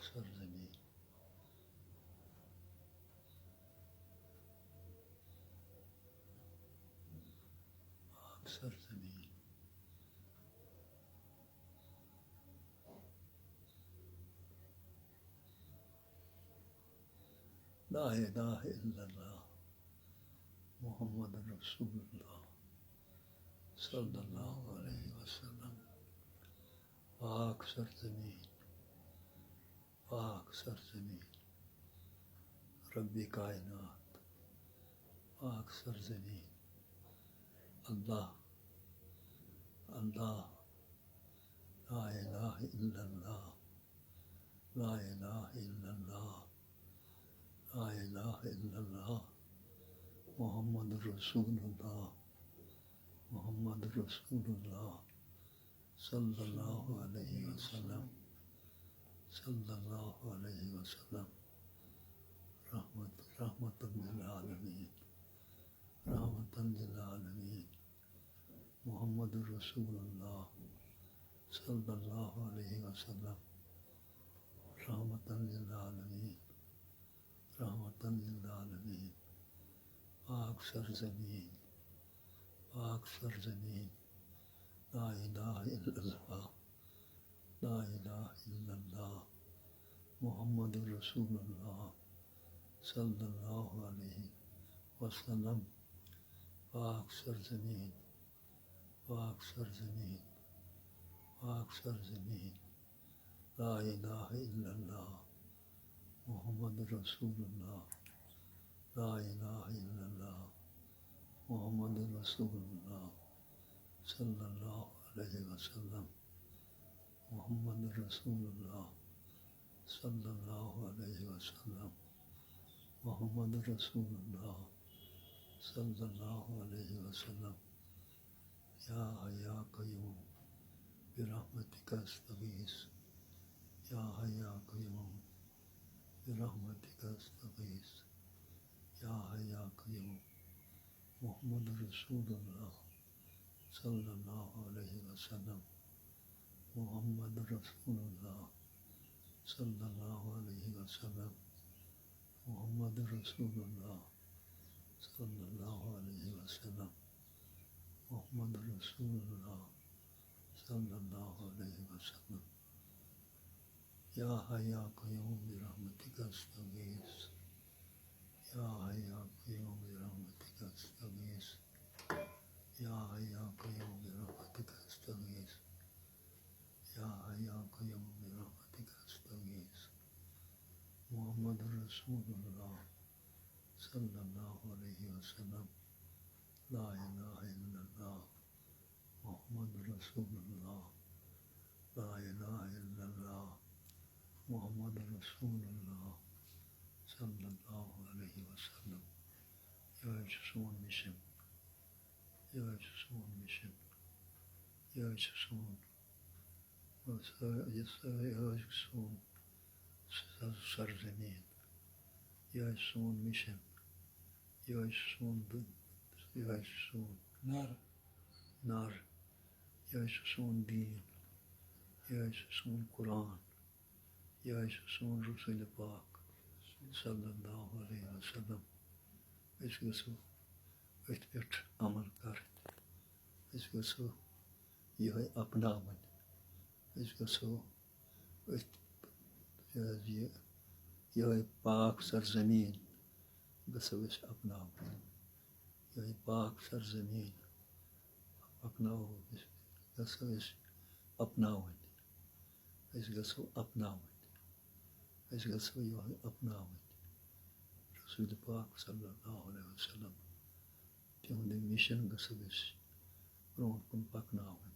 سرزمین پاک سرزمین لا الہ الا اللہ محمد رسول اللہ صلی اللہ علیہ وسلم. پاک سرزمین پاک سرزمین رب کائنات. پاک سرزمین اللہ اللہ لا الہ الا اللہ لا الہ الا اللہ لا الہ الا اللہ محمد رسول اللہ محمد رسول اللہ صلی اللہ علیہ وسلم صلی اللہ علیہ وسلم. رحمت للعالمین رحمت للعالمین محمد رسول اللہ صلی اللہ علیہ وسلم. رحمت للعالمین رحمت للعالمین. پاک سرزمین پاک سرزمین لا الہ الا اللہ لا الہ الا اللہ محمد رسول اللہ صلی اللہ علیہ وسلم. پاک سرزمین پاک سرزمین پاک سرزمین لا الہ الا اللہ محمد رسول اللہ لا الہ الا اللہ محمد رسول اللہ صلی اللہ علیہ وسلم. محمد رسول اللہ صلی اللہ علیہ وسلم. محمد رسول اللہ صلی اللہ علیہ وسلم. یا حی یا قیوم برحمتک استغیث یا حی یا قیوم برحمتک استغیث یا حی یا قیوم. محمد رسول اللہ صلی اللہ علیہ وسلم. محمد رسول اللہ صلی اللہ علیہ وسلم. محمد رسول اللہ صلی اللہ علیہ وسلم. محمد رسول اللہ صلی اللہ علیہ وسلم. یا حی یا قیوم برحمتک استغیث یا حی یا قیوم برحمتک استغیث یا حی یا قیوم برحمتک استغیث یا حی یا قیوم برحمتک استغیث. محمد رسول اللہ صلی اللہ علیہ وسلم. لا الہ الا اللہ محمد رسول اللہ لا الہ الا اللہ محمد رسول اللہ صلی اللہ علیہ وسلم. یہ ہے سون مشن یہ ہے سون مشن یہ ہے سون سون سرزمین یہ ہے سون مشن یہ ہے سون یہ ہے سون نار یہ ہے سون دین یہ ہے سون قرآن یہ ہے سون رسول پاک صلی اللہ علیہ وسلم. أسۍ گژھو أتھۍ پٮ۪ٹھ عمل کَرٕنۍ أسۍ گژھو یِہوٚے اپناوٕنۍ أسۍ گژھو أتھۍ یِہوٚے پاک سرزمیٖن گژھو أسۍ اپناوٕنۍ یِہوٚے پاک سرزمیٖن پکناوو أسۍ گژھو أسۍ اپناوٕنۍ أسۍ گژھو اپناوٕنۍ أسۍ گژھو یِہوٚے اپناوٕنۍ رسول پاک صلی اللہ علیہ وسلم تِہُنٛد مِشن گژھو أسۍ برونٛٹھ کُن پکناوٕنۍ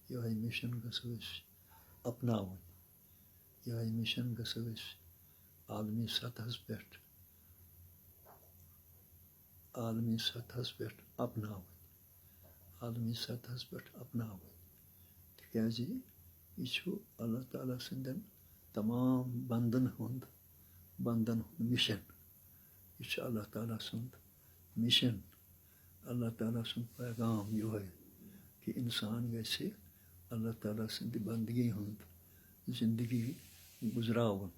یِہوٚے مِشن گژھو أسۍ اپناوٕنۍ یِہوٚے مِشن گژھو أسۍ عالمی سطحس پٮ۪ٹھ اپناوٕنۍ عالمی سطحس پٮ۪ٹھ اپناوٕنۍ تِکیٛازِ یہِ چھُ اللہ تعالیٰ سٕنٛدٮ۪ن تمام بنٛدن ہُنٛد مِشن یہِ چھُ اللہ تعالیٰ سُنٛد مِشن اللہ تعالیٰ سُنٛد پیغام یِہوٚے کہِ اِنسان گژھِ اللہ تعالیٰ سٕنٛدِ بنٛدگی ہُنٛد زندگی گزراون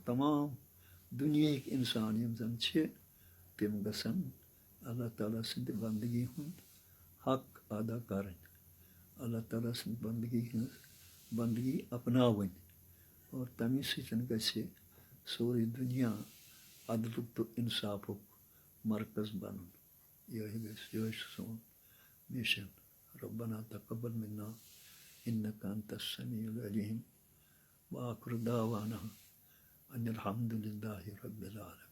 تمام دنیاہٕکۍ اِنسان یِم زَن چھِ تِم گژھن اللہ تعالیٰ سٕنٛدِ بنٛدگی ہُنٛد حق ادا کَرٕنۍ، اللہ تعالیٰ سٕنٛدِ بنٛدگی اپناوٕنۍ، اور تَمہِ سۭتۍ گژھِ سورُے دُنیا عدلُک تہٕ اِنصافُک مرکز بَنُن. یِہوٚے چھُ سون مِشن. ربنا تقبل منا انك انت السميع العليم وآخر دعوانا ان الحمد لله رب العالمين.